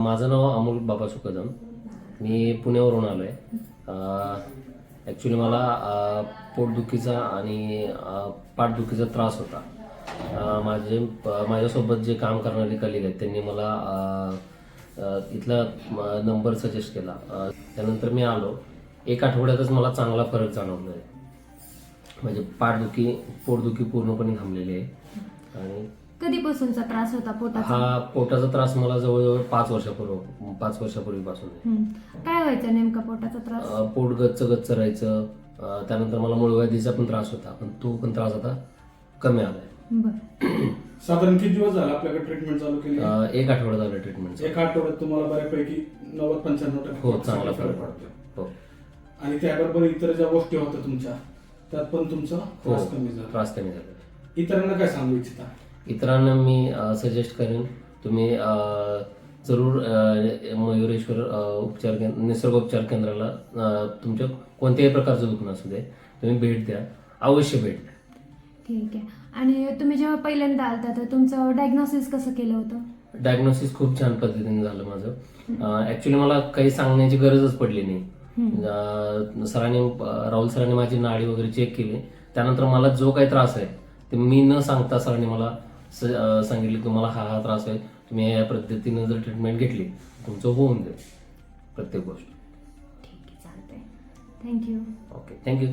माझं नाव अमोल बाबासू कदम. मी पुण्यावरून आलो आहे. ॲक्च्युली मला पोटदुखीचा आणि पाठदुखीचा त्रास होता. माझ्यासोबत जे काम करणारे कलिग आहेत त्यांनी मला इथला नंबर सजेस्ट केला. त्यानंतर मी आलो. 1 आठवड्यातच मला चांगला फरक जाणवला आहे. म्हणजे पोटदुखी पूर्णपणे थांबलेली आहे. आणि कधीपासूनचा त्रास होता पोटाचा? हा पोटाचा त्रास मला जवळजवळ 5 वर्षापूर्वीपासून आहे. काय व्हायचं नेमका पोटाचा त्रास? पोट गच्च राहायचं. त्यानंतर मला मूळव्याधीचा पण त्रास होता, पण तो पण त्रास आता कमी आलाय. साधारण किती दिवस झाला आपल्याकडे ट्रीटमेंट चालू केली? 1 आठवडा झाला ट्रीटमेंट. 1 आठवड्यात तुम्हाला बऱ्यापैकी 90-95% हो, चांगला फरक पडतो. हो. आणि त्याबरोबर इतर ज्या गोष्टी होत्या तुमच्या त्यात पण तुमचा त्रास कमी झाला. त्रास कमी झाला. इतरांना काय सांगू इच्छिता? इतरांना मी सजेस्ट करेन, तुम्ही जरूर मयुरेश्वर निसर्गोपचार केंद्राला तुमच्या कोणत्याही प्रकारचं दुखणं असू दे तुम्ही भेट द्या, अवश्य भेट द्या. ठीक आहे. आणि तुम्ही जेव्हा पहिल्यांदा आलता तर तुमचं डायग्नोसिस कसं केलं होतं? डायग्नोसिस खूप छान पद्धतीने झालं माझं. ऍक्च्युली मला काही सांगण्याची गरजच पडली नाही. राहुल सरांनी माझी नाडी वगैरे चेक केली. त्यानंतर मला जो काही त्रास आहे ते मी न सांगता सरांनी मला सांगितलं तुम्हाला हा त्रास आहे, तुम्ही या पद्धतीने जर ट्रीटमेंट घेतली तुमचं होऊन जाईल प्रत्येक गोष्ट. ठीक आहे, चालतंय. थँक्यू. Okay, thank you.